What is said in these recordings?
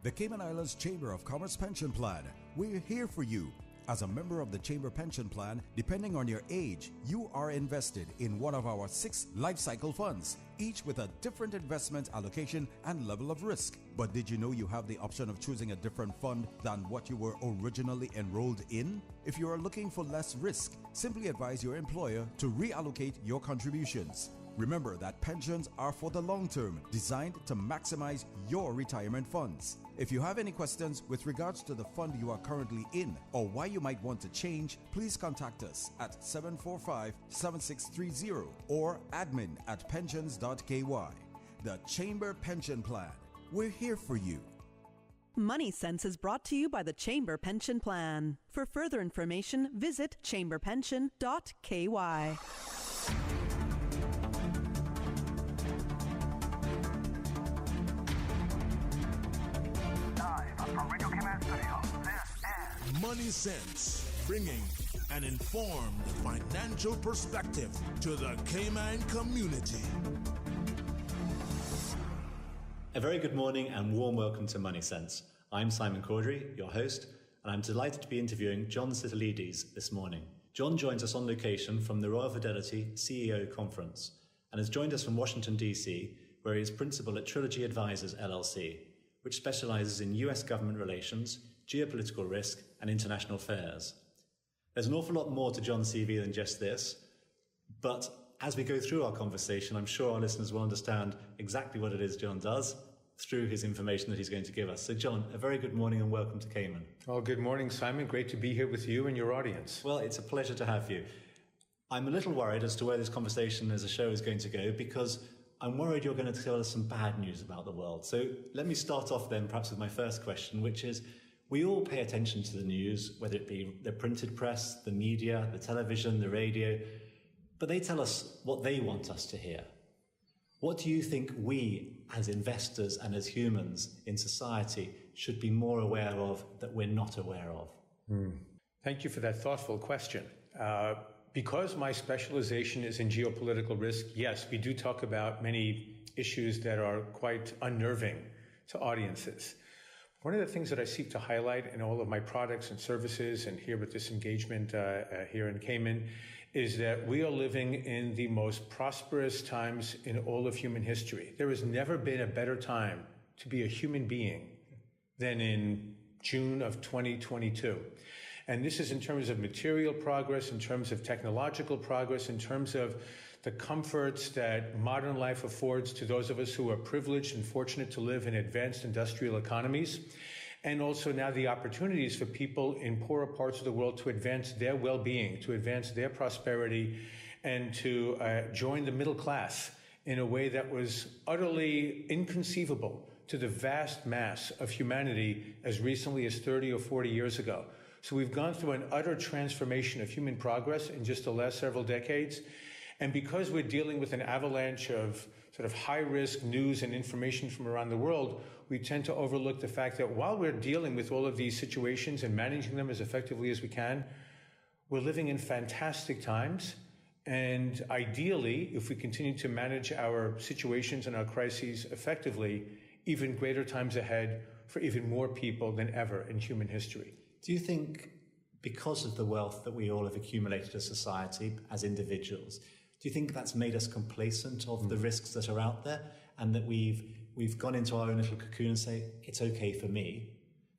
The Cayman Islands Chamber of Commerce Pension Plan. We're here for you. As a member of the Chamber Pension Plan, depending on your age, you are invested in one of our 6 life cycle funds, each with a different investment allocation and level of risk. But did you know you have the option of choosing a different fund than what you were originally enrolled in? If you are looking for less risk, simply advise your employer to reallocate your contributions. Remember that pensions are for the long term, designed to maximize your retirement funds. If you have any questions with regards to the fund you are currently in or why you might want to change, please contact us at 745-7630 or admin@pensions.ky. The Chamber Pension Plan. We're here for you. Money Sense is brought to you by the Chamber Pension Plan. For further information, visit chamberpension.ky. Money Sense, bringing an informed financial perspective to the Cayman community. A very good morning and warm welcome to Money Sense. I'm Simon Caudry, your host, and I'm delighted to be interviewing John Sitilides this morning. John joins us on location from the Royal Fidelity CEO Conference and has joined us from Washington, D.C., where he is principal at Trilogy Advisors, LLC, which specializes in US government relations, geopolitical risk, and international affairs. There's an awful lot more to John's CV than just this, but as we go through our conversation, I'm sure our listeners will understand exactly what it is John does through his information that he's going to give us. So John, a very good morning and welcome to Cayman. Oh, good morning, Simon. Great to be here with you and your audience. Well, it's a pleasure to have you. I'm a little worried as to where this conversation as a show is going to go because I'm worried you're going to tell us some bad news about the world. So let me start off then perhaps with my first question, which is, we all pay attention to the news, whether it be the printed press, the media, the television, the radio, but they tell us what they want us to hear. What do you think we as investors and as humans in society should be more aware of that we're not aware of? Thank you for that thoughtful question. Because my specialization is in geopolitical risk, yes, we do talk about many issues that are quite unnerving to audiences. One of the things that I seek to highlight in all of my products and services and here with this engagement here in Cayman is that we are living in the most prosperous times in all of human history. There has never been a better time to be a human being than in June of 2022. And this is in terms of material progress, in terms of technological progress, in terms of the comforts that modern life affords to those of us who are privileged and fortunate to live in advanced industrial economies, and also now the opportunities for people in poorer parts of the world to advance their well-being, to advance their prosperity, and to join the middle class in a way that was utterly inconceivable to the vast mass of humanity as recently as 30 or 40 years ago. So we've gone through an utter transformation of human progress in just the last several decades. And because we're dealing with an avalanche of sort of high-risk news and information from around the world, we tend to overlook the fact that while we're dealing with all of these situations and managing them as effectively as we can, we're living in fantastic times. And ideally, if we continue to manage our situations and our crises effectively, even greater times ahead for even more people than ever in human history. Do you think because of the wealth that we all have accumulated as society, as individuals, do you think that's made us complacent of the risks that are out there and that we've gone into our own little cocoon and say, it's okay for me,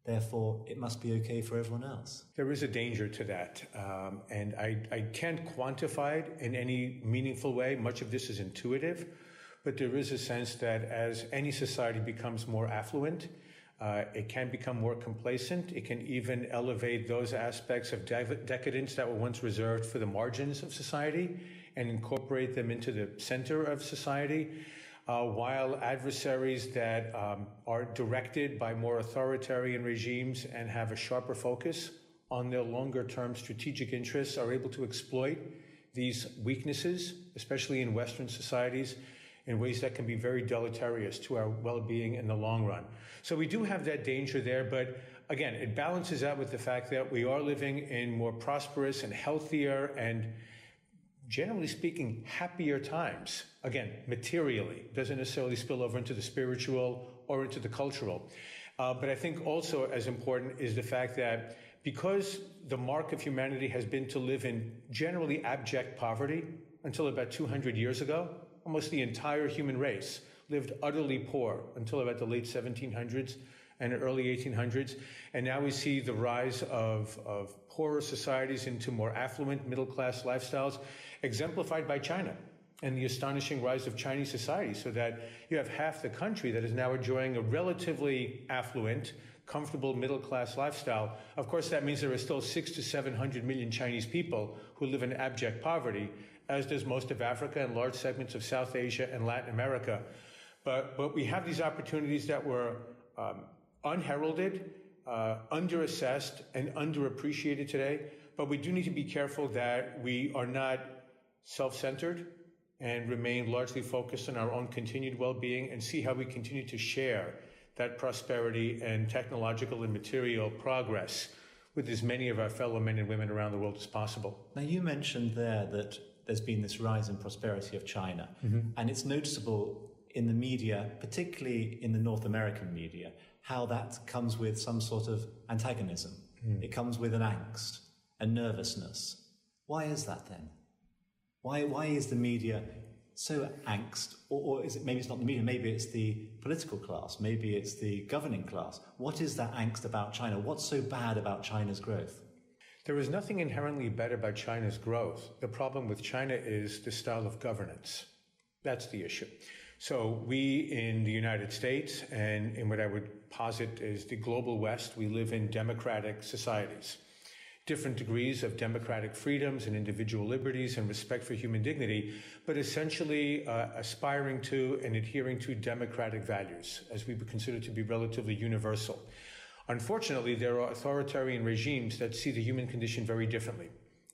therefore it must be okay for everyone else? There is a danger to that. And I can't quantify it in any meaningful way. Much of this is intuitive. But there is a sense that as any society becomes more affluent, it can become more complacent. It can even elevate those aspects of decadence that were once reserved for the margins of society and incorporate them into the center of society, while adversaries that are directed by more authoritarian regimes and have a sharper focus on their longer-term strategic interests are able to exploit these weaknesses, especially in Western societies, in ways that can be very deleterious to our well-being in the long run. So we do have that danger there, but again, it balances out with the fact that we are living in more prosperous and healthier and, generally speaking, happier times. Again, materially, doesn't necessarily spill over into the spiritual or into the cultural. But I think also as important is the fact that because the mark of humanity has been to live in generally abject poverty until about 200 years ago, almost the entire human race lived utterly poor until about the late 1700s and early 1800s. And now we see the rise of poorer societies into more affluent middle-class lifestyles, exemplified by China and the astonishing rise of Chinese society, so that you have half the country that is now enjoying a relatively affluent, comfortable middle-class lifestyle. Of course, that means there are still 600 to 700 million Chinese people who live in abject poverty, as does most of Africa and large segments of South Asia and Latin America. But we have these opportunities that were unheralded, underassessed, and underappreciated today. But we do need to be careful that we are not self-centered and remain largely focused on our own continued well-being, and see how we continue to share that prosperity and technological and material progress with as many of our fellow men and women around the world as possible. Now, you mentioned there that there's been this rise in prosperity of China, and it's noticeable in the media, particularly in the North American media, how that comes with some sort of antagonism. It comes with an angst, a nervousness. Why is that then? Why is the media so angst? Or is it, maybe it's not the media, maybe it's the political class, maybe it's the governing class. What is that angst about China? What's so bad about China's growth? There is nothing inherently bad about China's growth. The problem with China is the style of governance. That's the issue. So we in the United States, and in what I would posit is the global West, we live in democratic societies. Different degrees of democratic freedoms and individual liberties and respect for human dignity, but essentially aspiring to and adhering to democratic values, as we would consider to be relatively universal. Unfortunately, there are authoritarian regimes that see the human condition very differently.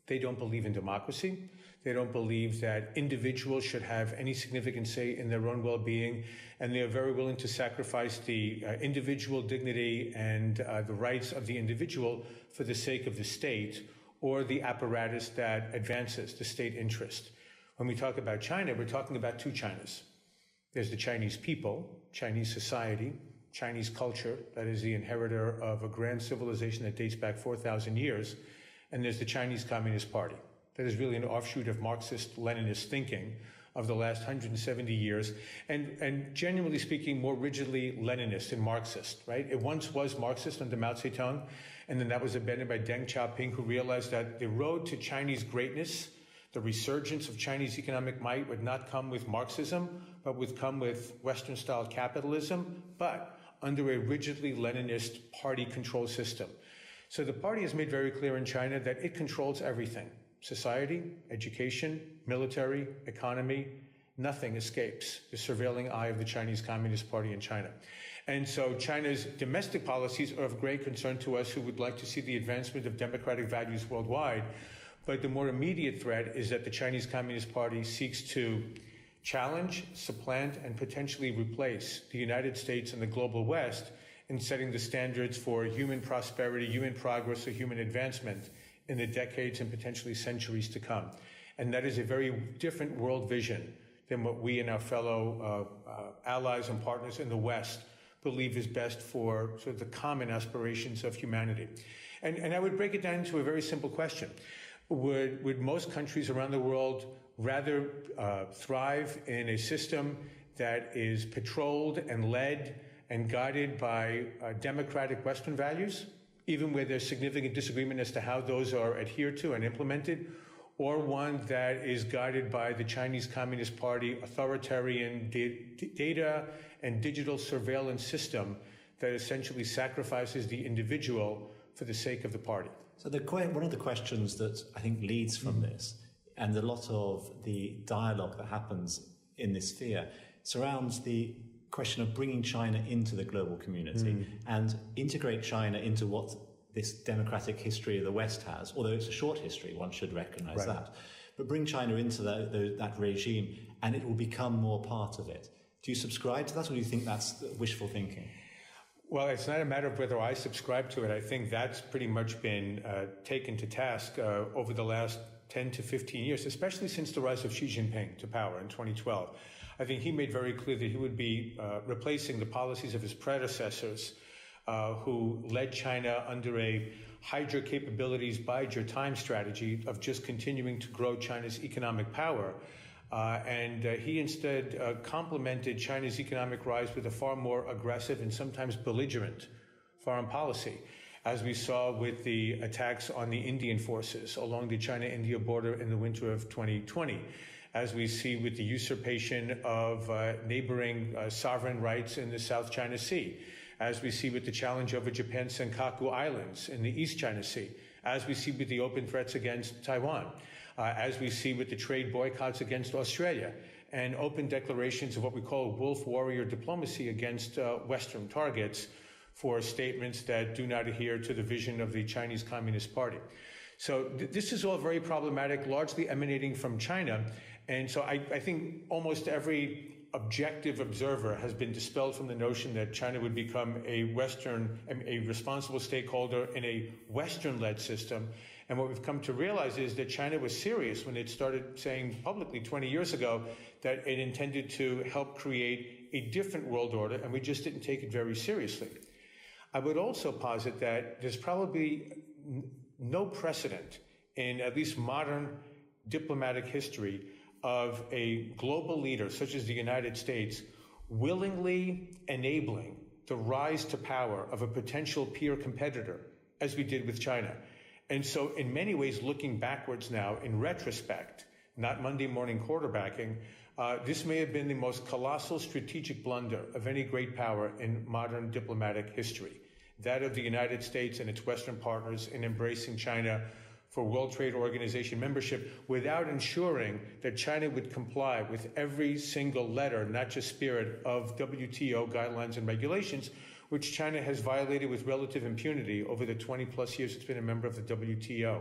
They don't believe in democracy. They don't believe that individuals should have any significant say in their own well-being, and they are very willing to sacrifice the individual dignity and the rights of the individual for the sake of the state or the apparatus that advances the state interest. When we talk about China, we're talking about two Chinas. There's the Chinese people, Chinese society, Chinese culture, that is the inheritor of a grand civilization that dates back 4,000 years, and there's the Chinese Communist Party. That is really an offshoot of Marxist-Leninist thinking of the last 170 years, and genuinely speaking, more rigidly Leninist and Marxist, right? It once was Marxist under Mao Zedong, and then that was abandoned by Deng Xiaoping, who realized that the road to Chinese greatness, the resurgence of Chinese economic might, would not come with Marxism, but would come with Western-style capitalism, but under a rigidly Leninist party control system. So the party has made very clear in China that it controls everything. Society, education, military, economy, nothing escapes the surveilling eye of the Chinese Communist Party in China. And so China's domestic policies are of great concern to us who would like to see the advancement of democratic values worldwide. But the more immediate threat is that the Chinese Communist Party seeks to challenge, supplant, and potentially replace the United States and the global West in setting the standards for human prosperity, human progress, or human advancement in the decades and potentially centuries to come. And that is a very different world vision than what we and our fellow allies and partners in the West believe is best for sort of the common aspirations of humanity. And I would break it down into a very simple question. Would most countries around the world rather thrive in a system that is patrolled and led and guided by democratic Western values, even where there's significant disagreement as to how those are adhered to and implemented, or one that is guided by the Chinese Communist Party authoritarian data and digital surveillance system that essentially sacrifices the individual for the sake of the party? So one of the questions that I think leads from this, and a lot of the dialogue that happens in this sphere, surrounds the question of bringing China into the global community and integrate China into what this democratic history of the West has, although it's a short history, one should recognize that. But bring China into that regime and it will become more part of it. Do you subscribe to that, or do you think that's wishful thinking? Well, it's not a matter of whether I subscribe to it. I think that's pretty much been taken to task over the last 10 to 15 years, especially since the rise of Xi Jinping to power in 2012. I think he made very clear that he would be replacing the policies of his predecessors who led China under a hide your capabilities, bide your time strategy of just continuing to grow China's economic power. And he instead complemented China's economic rise with a far more aggressive and sometimes belligerent foreign policy, as we saw with the attacks on the Indian forces along the China-India border in the winter of 2020, as we see with the usurpation of neighboring sovereign rights in the South China Sea, as we see with the challenge over Japan's Senkaku Islands in the East China Sea, as we see with the open threats against Taiwan, as we see with the trade boycotts against Australia, and open declarations of what we call wolf warrior diplomacy against Western targets for statements that do not adhere to the vision of the Chinese Communist Party. So this is all very problematic, largely emanating from China. And so I think almost every objective observer has been dispelled from the notion that China would become a responsible stakeholder in a Western-led system. And what we've come to realize is that China was serious when it started saying publicly 20 years ago that it intended to help create a different world order, and we just didn't take it very seriously. I would also posit that there's probably no precedent in at least modern diplomatic history of a global leader such as the United States willingly enabling the rise to power of a potential peer competitor, as we did with China. And so in many ways, looking backwards now, in retrospect, not Monday morning quarterbacking, this may have been the most colossal strategic blunder of any great power in modern diplomatic history, that of the United States and its Western partners in embracing China for World Trade Organization membership without ensuring that China would comply with every single letter, not just spirit, of WTO guidelines and regulations, which China has violated with relative impunity over the 20-plus years it's been a member of the WTO.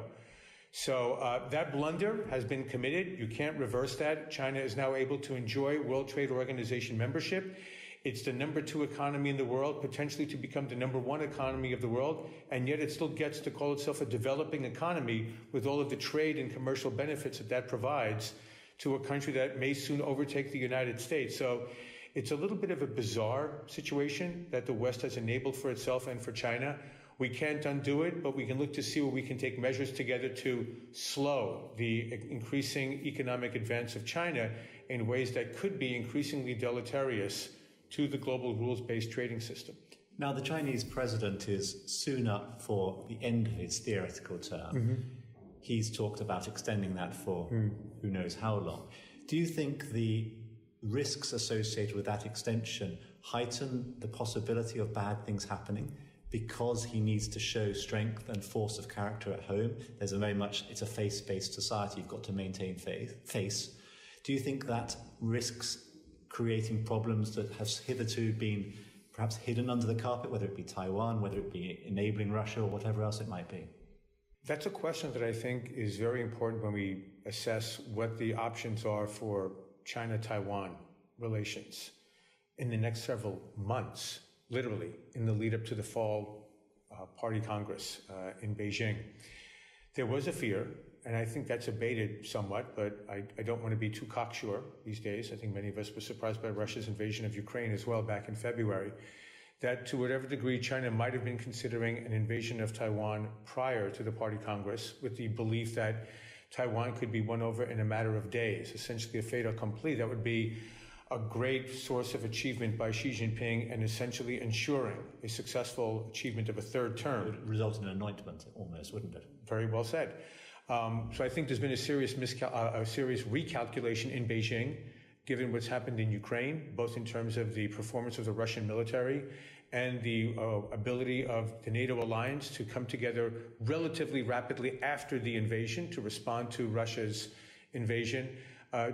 So that blunder has been committed. You can't reverse that. China is now able to enjoy World Trade Organization membership. It's the number 2 economy in the world, potentially to become the number 1 economy of the world, and yet it still gets to call itself a developing economy with all of the trade and commercial benefits that that provides to a country that may soon overtake the United States. So it's a little bit of a bizarre situation that the West has enabled for itself and for China. We can't undo it, but we can look to see where we can take measures together to slow the increasing economic advance of China in ways that could be increasingly deleterious to the global rules-based trading system. Now, the Chinese president is soon up for the end of his theoretical term. Mm-hmm. He's talked about extending that for who knows how long. Do you think the risks associated with that extension heighten the possibility of bad things happening because he needs to show strength and force of character at home? It's a faith-based society. You've got to maintain face. Do you think that risks creating problems that have hitherto been perhaps hidden under the carpet, whether it be Taiwan, whether it be enabling Russia or whatever else it might be? That's a question that I think is very important when we assess what the options are for China-Taiwan relations in the next several months, literally, in the lead up to the fall Party Congress in Beijing. There was a fear, and I think that's abated somewhat, but I don't want to be too cocksure these days. I think many of us were surprised by Russia's invasion of Ukraine as well back in February, that to whatever degree China might have been considering an invasion of Taiwan prior to the Party Congress with the belief that Taiwan could be won over in a matter of days, essentially a fait accompli. That would be a great source of achievement by Xi Jinping and essentially ensuring a successful achievement of a third term. It would result in an anointment almost, wouldn't it? Very well said. So I think there's been a serious recalculation in Beijing, given what's happened in Ukraine, both in terms of the performance of the Russian military and the ability of the NATO alliance to come together relatively rapidly after the invasion to respond to Russia's invasion,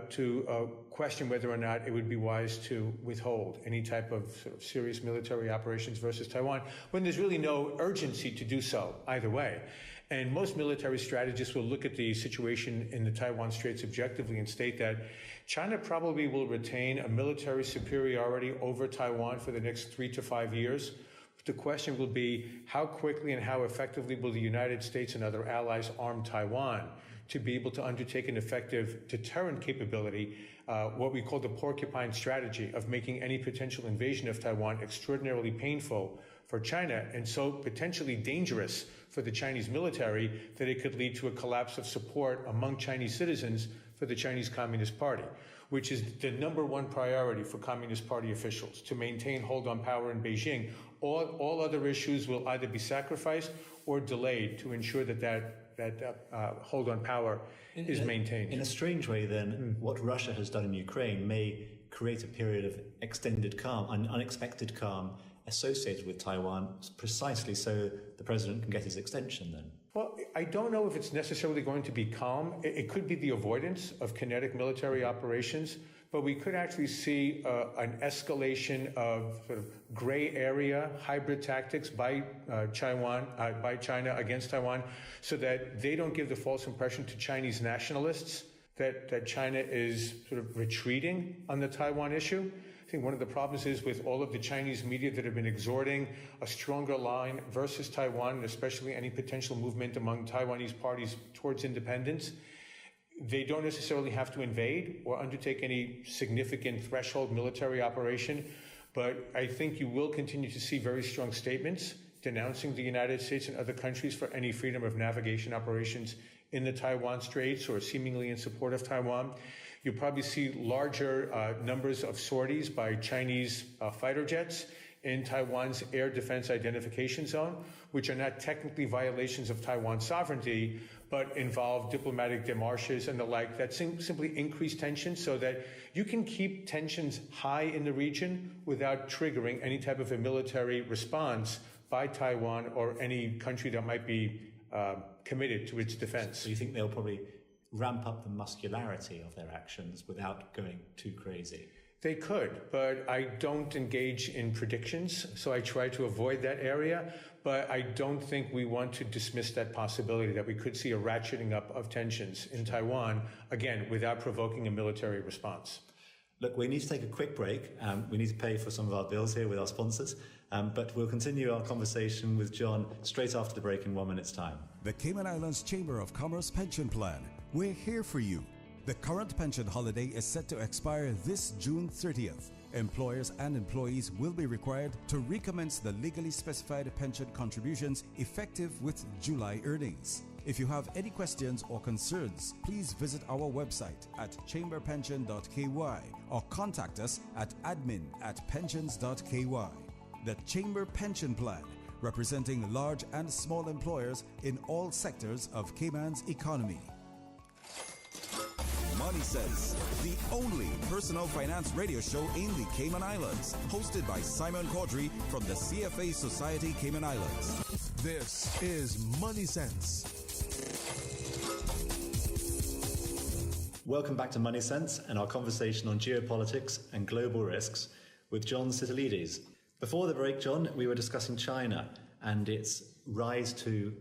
to question whether or not it would be wise to withhold any type of sort of serious military operations versus Taiwan, when there's really no urgency to do so either way. And most military strategists will look at the situation in the Taiwan Straits objectively and state that China probably will retain a military superiority over Taiwan for the next 3 to 5 years. The question will be how quickly and how effectively will the United States and other allies arm Taiwan to be able to undertake an effective deterrent capability, what we call the porcupine strategy of making any potential invasion of Taiwan extraordinarily painful for China and so potentially dangerous for the Chinese military that it could lead to a collapse of support among Chinese citizens for the Chinese Communist Party, which is the number one priority for Communist Party officials, to maintain hold on power in Beijing. All other issues will either be sacrificed or delayed to ensure that hold on power is maintained. In a strange way, then, what Russia has done in Ukraine may create a period of extended calm, an unexpected calm associated with Taiwan, precisely so the president can get his extension then. Well, I don't know if it's necessarily going to be calm. It could be the avoidance of kinetic military operations, but we could actually see an escalation of sort of gray area hybrid tactics by China against Taiwan, so that they don't give the false impression to Chinese nationalists that China is sort of retreating on the Taiwan issue. I think one of the problems is with all of the Chinese media that have been exhorting a stronger line versus Taiwan, and especially any potential movement among Taiwanese parties towards independence. They don't necessarily have to invade or undertake any significant threshold military operation, but I think you will continue to see very strong statements denouncing the United States and other countries for any freedom of navigation operations in the Taiwan Straits or seemingly in support of Taiwan. You'll probably see larger numbers of sorties by Chinese fighter jets in Taiwan's air defense identification zone, which are not technically violations of Taiwan's sovereignty, but involve diplomatic démarches and the like that simply increase tension so that you can keep tensions high in the region without triggering any type of a military response by Taiwan or any country that might be committed to its defense. So you think they'll probably ramp up the muscularity of their actions without going too crazy? They could, but I don't engage in predictions, so I try to avoid that area. But I don't think we want to dismiss that possibility that we could see a ratcheting up of tensions in Taiwan, again, without provoking a military response. Look, we need to take a quick break. We need to pay for some of our bills here with our sponsors. But we'll continue our conversation with John straight after the break in 1 minute's time. The Cayman Islands Chamber of Commerce Pension Plan. We're here for you. The current pension holiday is set to expire this June 30th. Employers and employees will be required to recommence the legally specified pension contributions effective with July earnings. If you have any questions or concerns, please visit our website at chamberpension.ky or contact us at admin@pensions.ky. The Chamber Pension Plan, representing large and small employers in all sectors of Cayman's economy. Money Sense, the only personal finance radio show in the Cayman Islands, hosted by Simon Caudry from the CFA Society Cayman Islands. This is Money Sense. Welcome back to Money Sense and our conversation on geopolitics and global risks with John Sitilides. Before the break, John, we were discussing China and its rise to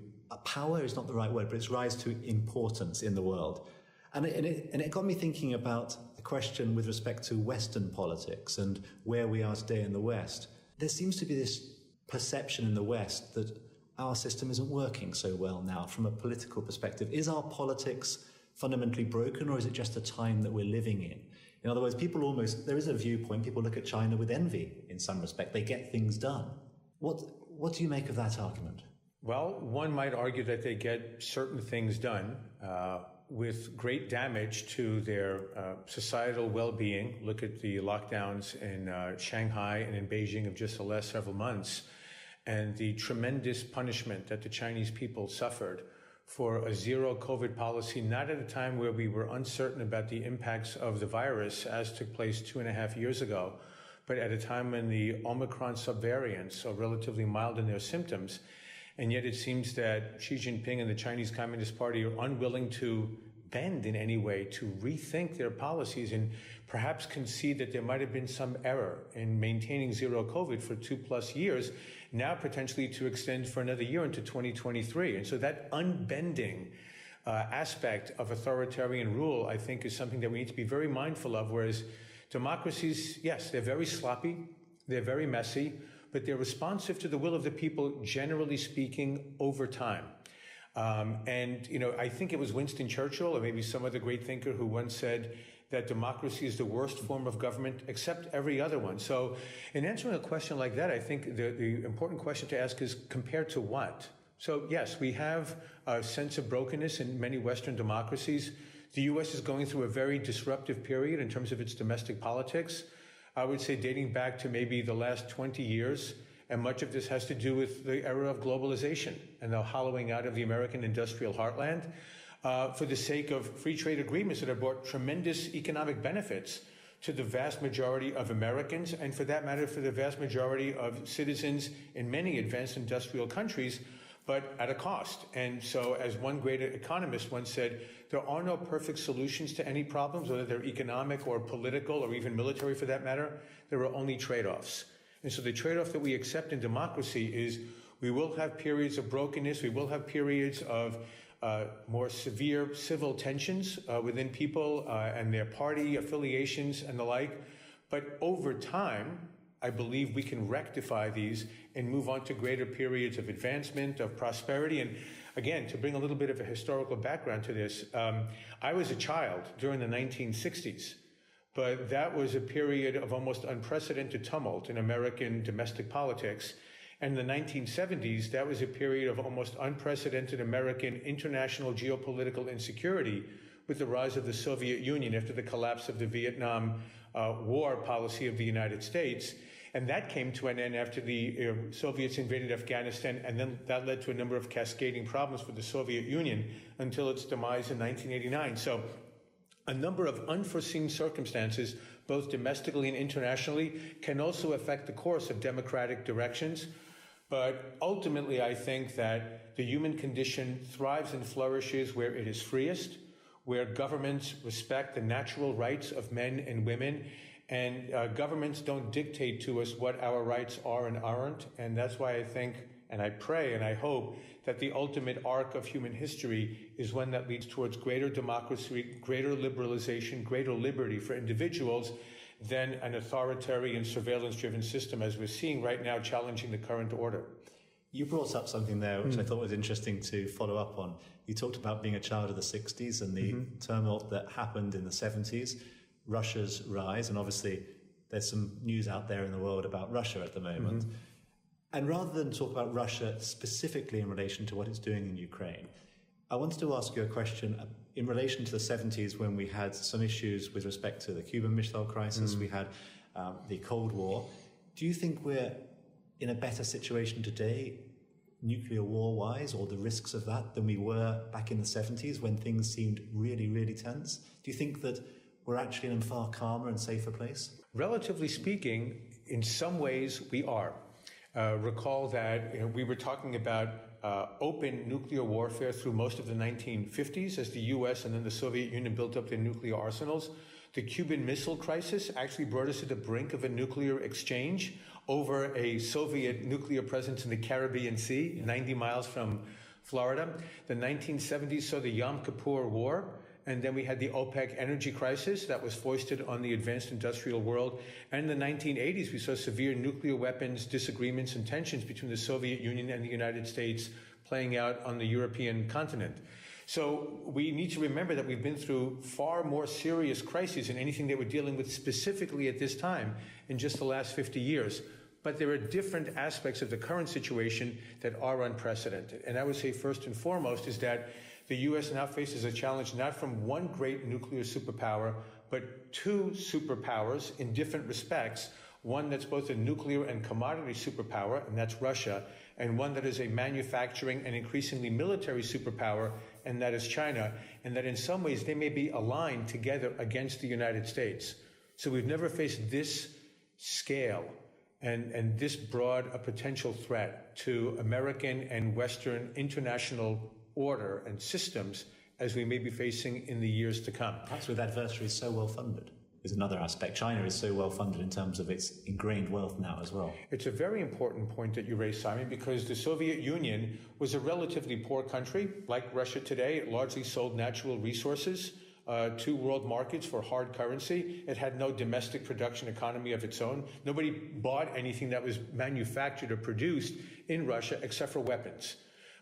power is not the right word, but its rise to importance in the world. And it got me thinking about the question with respect to Western politics and where we are today in the West. There seems to be this perception in the West that our system isn't working so well now from a political perspective. Is our politics fundamentally broken, or is it just a time that we're living in? In other words, there is a viewpoint, people look at China with envy in some respect. They get things done. What do you make of that argument? Well, one might argue that they get certain things done with great damage to their societal well-being. Look at the lockdowns in Shanghai and in Beijing of just the last several months, and the tremendous punishment that the Chinese people suffered for a zero COVID policy, not at a time where we were uncertain about the impacts of the virus, as took place 2.5 years ago, but at a time when the Omicron subvariants are relatively mild in their symptoms. And yet it seems that Xi Jinping and the Chinese Communist Party are unwilling to bend in any way, to rethink their policies and perhaps concede that there might have been some error in maintaining zero COVID for 2+ years, now potentially to extend for another year into 2023. And so that unbending aspect of authoritarian rule, I think, is something that we need to be very mindful of, whereas democracies, yes, they're very sloppy, they're very messy, but they're responsive to the will of the people, generally speaking, over time. And I think it was Winston Churchill or maybe some other great thinker who once said that democracy is the worst form of government except every other one. So in answering a question like that, I think the important question to ask is compared to what? So yes, we have a sense of brokenness in many Western democracies. The U.S. is going through a very disruptive period in terms of its domestic politics. I would say dating back to maybe the last 20 years. And much of this has to do with the era of globalization and the hollowing out of the American industrial heartland for the sake of free trade agreements that have brought tremendous economic benefits to the vast majority of Americans, and for that matter, for the vast majority of citizens in many advanced industrial countries, but at a cost. And so, as one great economist once said, there are no perfect solutions to any problems, whether they're economic or political or even military for that matter. There are only trade-offs. And so the trade-off that we accept in democracy is we will have periods of brokenness, we will have periods of more severe civil tensions within people and their party affiliations and the like. But over time, I believe we can rectify these and move on to greater periods of advancement, of prosperity. And again, to bring a little bit of a historical background to this, I was a child during the 1960s. But that was a period of almost unprecedented tumult in American domestic politics. And in the 1970s, that was a period of almost unprecedented American international geopolitical insecurity with the rise of the Soviet Union after the collapse of the Vietnam War policy of the United States. And that came to an end after the Soviets invaded Afghanistan, and then that led to a number of cascading problems for the Soviet Union until its demise in 1989. So a number of unforeseen circumstances, both domestically and internationally, can also affect the course of democratic directions. But ultimately, I think that the human condition thrives and flourishes where it is freest, where governments respect the natural rights of men and women, and governments don't dictate to us what our rights are and aren't. And that's why I think, and I pray and I hope, that the ultimate arc of human history is one that leads towards greater democracy, greater liberalization, greater liberty for individuals than an authoritarian, surveillance-driven system, as we're seeing right now, challenging the current order. You brought up something there which I thought was interesting to follow up on. You talked about being a child of the 60s and the turmoil that happened in the 70s, Russia's rise, and obviously there's some news out there in the world about Russia at the moment. And rather than talk about Russia specifically in relation to what it's doing in Ukraine, I wanted to ask you a question in relation to the 70s when we had some issues with respect to the Cuban Missile Crisis, we had the Cold War. Do you think we're in a better situation today, nuclear war-wise, or the risks of that, than we were back in the 70s when things seemed really, really tense? Do you think that we're actually in a far calmer and safer place? Relatively speaking, in some ways we are. Recall that we were talking about open nuclear warfare through most of the 1950s as the U.S. and then the Soviet Union built up their nuclear arsenals. The Cuban Missile Crisis actually brought us to the brink of a nuclear exchange over a Soviet nuclear presence in the Caribbean Sea, 90 miles from Florida. The 1970s saw the Yom Kippur War. And then we had the OPEC energy crisis that was foisted on the advanced industrial world. And in the 1980s, we saw severe nuclear weapons disagreements and tensions between the Soviet Union and the United States playing out on the European continent. So we need to remember that we've been through far more serious crises than anything that we're dealing with specifically at this time in just the last 50 years. But there are different aspects of the current situation that are unprecedented. And I would say first and foremost is that the U.S. now faces a challenge not from one great nuclear superpower, but two superpowers in different respects. One that's both a nuclear and commodity superpower, and that's Russia, and one that is a manufacturing and increasingly military superpower, and that is China, and that in some ways they may be aligned together against the United States. So we've never faced this scale and this broad a potential threat to American and Western international order and systems as we may be facing in the years to come. Perhaps with adversaries so well funded is another aspect. China is so well funded in terms of its ingrained wealth now as well. It's a very important point that you raised, Simon, because the Soviet Union was a relatively poor country. Like Russia today, it largely sold natural resources to world markets for hard currency. It had no domestic production economy of its own. Nobody bought anything that was manufactured or produced in Russia except for weapons.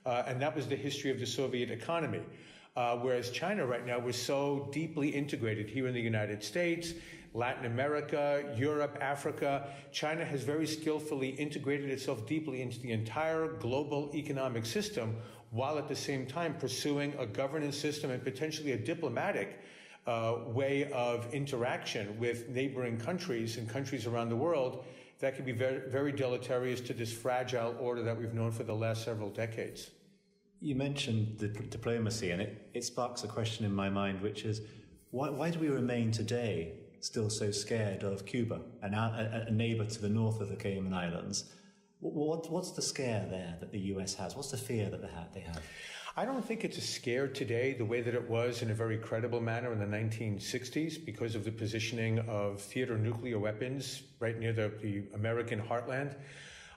and that was the history of the Soviet economy. Whereas China right now, we're so deeply integrated here in the United States, Latin America, Europe, Africa. China has very skillfully integrated itself deeply into the entire global economic system, while at the same time pursuing a governance system and potentially a diplomatic way of interaction with neighboring countries and countries around the world that can be very, very deleterious to this fragile order that we've known for the last several decades. You mentioned the diplomacy, and it sparks a question in my mind, which is, why do we remain today still so scared of Cuba, a neighbor to the north of the Cayman Islands? What's the scare there that the US has? What's the fear that they have? I don't think it's a scare today the way that it was in a very credible manner in the 1960s because of the positioning of theater nuclear weapons right near the American heartland.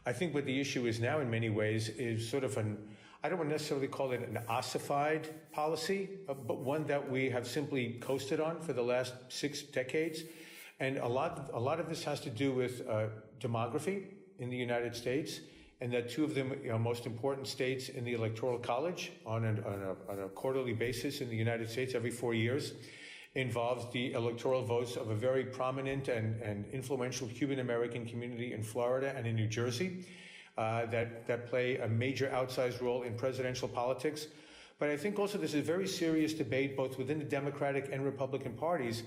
I think what the issue is now in many ways is sort of I don't want to necessarily call it an ossified policy, but one that we have simply coasted on for the last 6 decades. And a lot of this has to do with demography in the United States, and that two of the most important states in the Electoral College on a quarterly basis in the United States every 4 years involves the electoral votes of a very prominent and influential Cuban-American community in Florida and in New Jersey. That play a major outsized role in presidential politics. But I think also there's a very serious debate both within the Democratic and Republican parties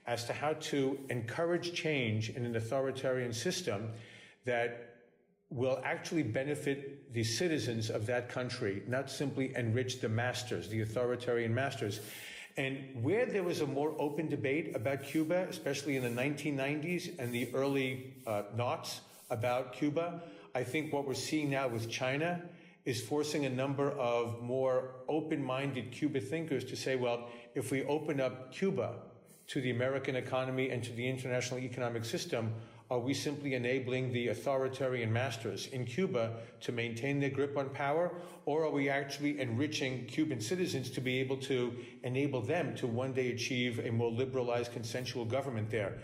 as to how to encourage change in an authoritarian system that will actually benefit the citizens of that country, not simply enrich the masters, the authoritarian masters. And where there was a more open debate about Cuba, especially in the 1990s and the early noughts about Cuba, I think what we're seeing now with China is forcing a number of more open-minded Cuba thinkers to say, well, if we open up Cuba to the American economy and to the international economic system, are we simply enabling the authoritarian masters in Cuba to maintain their grip on power, or are we actually enriching Cuban citizens to be able to enable them to one day achieve a more liberalized, consensual government there?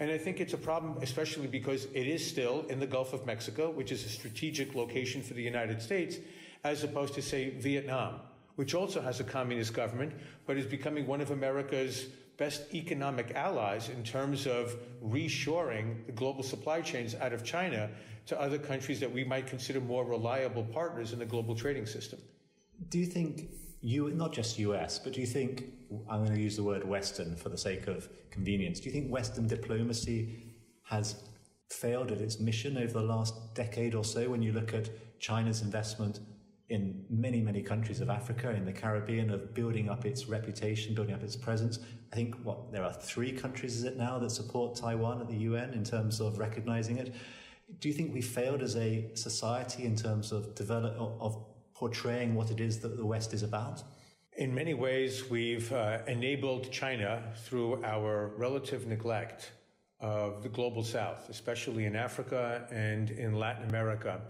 And I think it's a problem, especially because it is still in the Gulf of Mexico, which is a strategic location for the United States, as opposed to, say, Vietnam, which also has a communist government, but is becoming one of America's best economic allies in terms of reshoring the global supply chains out of China to other countries that we might consider more reliable partners in the global trading system. Do you think, not just US, but do you think, I'm going to use the word Western for the sake of convenience, do you think Western diplomacy has failed at its mission over the last decade or so when you look at China's investment in many, many countries of Africa, in the Caribbean, of building up its reputation, building up its presence? I think, there are 3 countries, is it now, that support Taiwan at the UN in terms of recognizing it. Do you think we failed as a society in terms of portraying what it is that the West is about? In many ways, we've enabled China through our relative neglect of the global South, especially in Africa and in Latin America.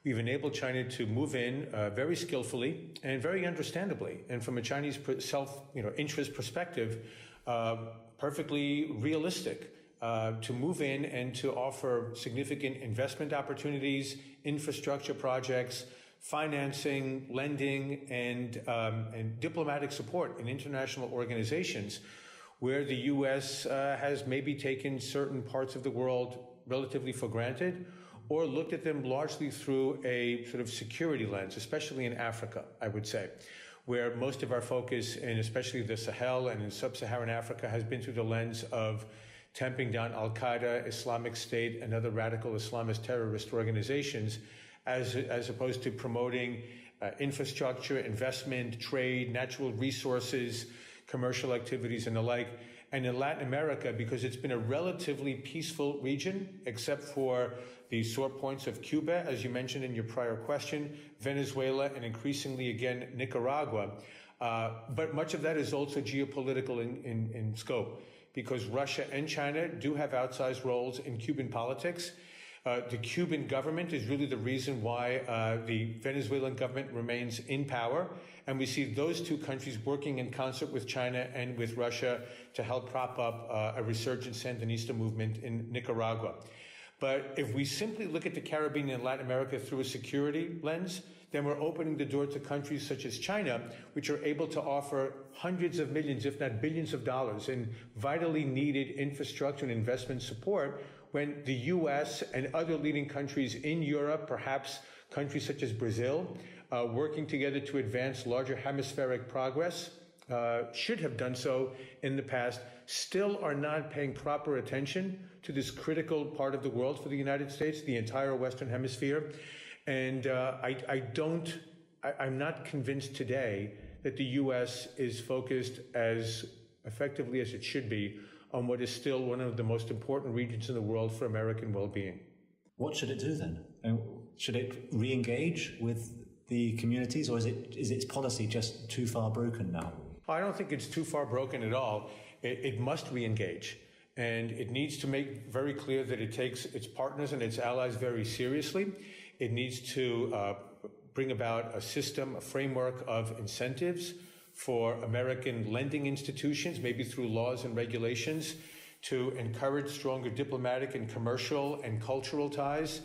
We've enabled China to move in very skillfully and very understandably, and from a Chinese self-interest perspective, perfectly realistic, to move in and to offer significant investment opportunities, infrastructure projects, financing, lending, and diplomatic support in international organizations where the U.S. has maybe taken certain parts of the world relatively for granted, or looked at them largely through a sort of security lens, especially in Africa, I would say, where most of our focus, and especially the Sahel and in sub-Saharan Africa, has been through the lens of tamping down Al-Qaeda, Islamic State, and other radical Islamist terrorist organizations, as opposed to promoting infrastructure, investment, trade, natural resources, commercial activities, and the like. And in Latin America, because it's been a relatively peaceful region, except for the sore points of Cuba, as you mentioned in your prior question, Venezuela, and increasingly, again, Nicaragua. But much of that is also geopolitical in scope, because Russia and China do have outsized roles in Cuban politics. The Cuban government is really the reason why the Venezuelan government remains in power. And we see those two countries working in concert with China and with Russia to help prop up a resurgent Sandinista movement in Nicaragua. But if we simply look at the Caribbean and Latin America through a security lens, then we're opening the door to countries such as China, which are able to offer hundreds of millions, if not billions of dollars in vitally needed infrastructure and investment support, when the U.S. and other leading countries in Europe, perhaps countries such as Brazil, working together to advance larger hemispheric progress, should have done so in the past, still are not paying proper attention to this critical part of the world for the United States, the entire Western Hemisphere. And I'm not convinced today that the U.S. is focused as effectively as it should be on what is still one of the most important regions in the world for American well-being. What should it do then? Should it re-engage with the communities, or is its policy just too far broken now? I don't think it's too far broken at all. It must re-engage. And it needs to make very clear that it takes its partners and its allies very seriously. It needs to bring about a system, a framework of incentives for American lending institutions, maybe through laws and regulations, to encourage stronger diplomatic and commercial and cultural ties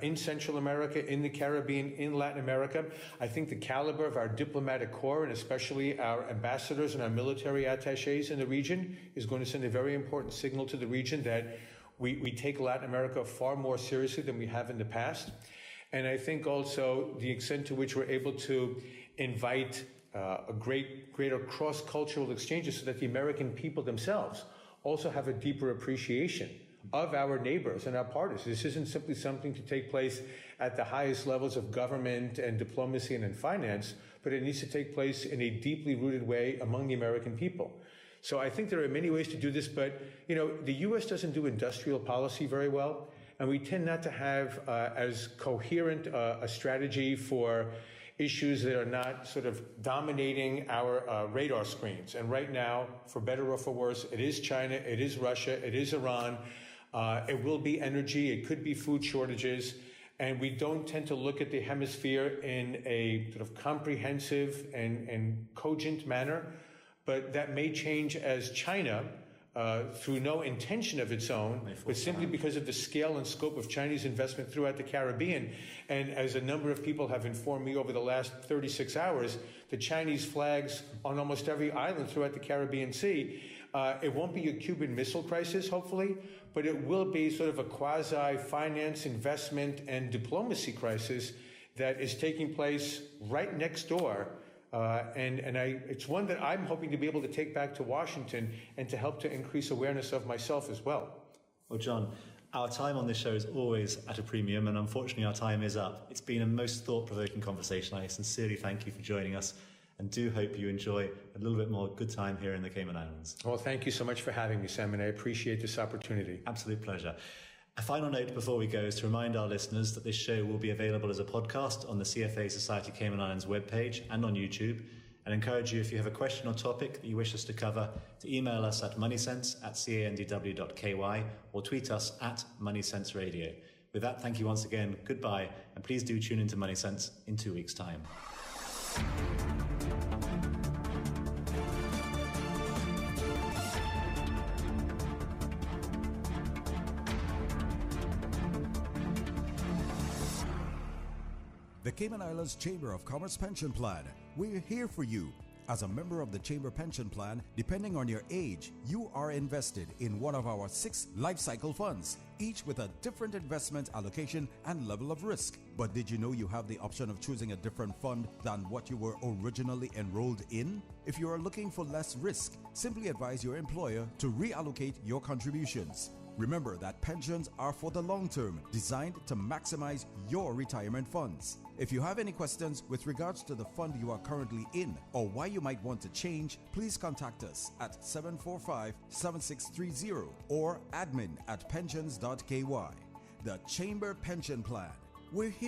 in Central America, in the Caribbean, in Latin America. I think the caliber of our diplomatic corps, and especially our ambassadors and our military attachés in the region, is going to send a very important signal to the region that we take Latin America far more seriously than we have in the past. And I think also the extent to which we're able to invite a greater cross-cultural exchanges so that the American people themselves also have a deeper appreciation of our neighbors and our partners. This isn't simply something to take place at the highest levels of government and diplomacy and in finance, but it needs to take place in a deeply rooted way among the American people. So I think there are many ways to do this, but the U.S. doesn't do industrial policy very well, and we tend not to have as coherent a strategy for issues that are not sort of dominating our radar screens. And right now, for better or for worse, it is China, it is Russia, it is Iran, it will be energy, it could be food shortages, and we don't tend to look at the hemisphere in a sort of comprehensive and cogent manner, but that may change as China, through no intention of its own, but simply because of the scale and scope of Chinese investment throughout the Caribbean. And as a number of people have informed me over the last 36 hours, the Chinese flags on almost every island throughout the Caribbean Sea. It won't be a Cuban Missile Crisis, hopefully, but it will be sort of a quasi-finance, investment, and diplomacy crisis that is taking place right next door. It's one that I'm hoping to be able to take back to Washington and to help to increase awareness of myself as well. Well, John, our time on this show is always at a premium, and unfortunately our time is up. It's been a most thought-provoking conversation. I sincerely thank you for joining us, and do hope you enjoy a little bit more good time here in the Cayman Islands. Well, thank you so much for having me, Sam, and I appreciate this opportunity. Absolute pleasure. A final note before we go is to remind our listeners that this show will be available as a podcast on the CFA Society Cayman Islands webpage and on YouTube, and encourage you, if you have a question or topic that you wish us to cover, to email us at moneysense@candw.ky or tweet us at MoneySenseRadio. With that, thank you once again, goodbye, and please do tune into Money Sense in 2 weeks' time. The Cayman Islands Chamber of Commerce Pension Plan. We're here for you. As a member of the Chamber Pension Plan, depending on your age, you are invested in one of our 6 life cycle funds, each with a different investment allocation and level of risk. But did you know you have the option of choosing a different fund than what you were originally enrolled in? If you are looking for less risk, simply advise your employer to reallocate your contributions. Remember that pensions are for the long term, designed to maximize your retirement funds. If you have any questions with regards to the fund you are currently in or why you might want to change, please contact us at 745-7630 or admin@pensions.ky. The Chamber Pension Plan. We're here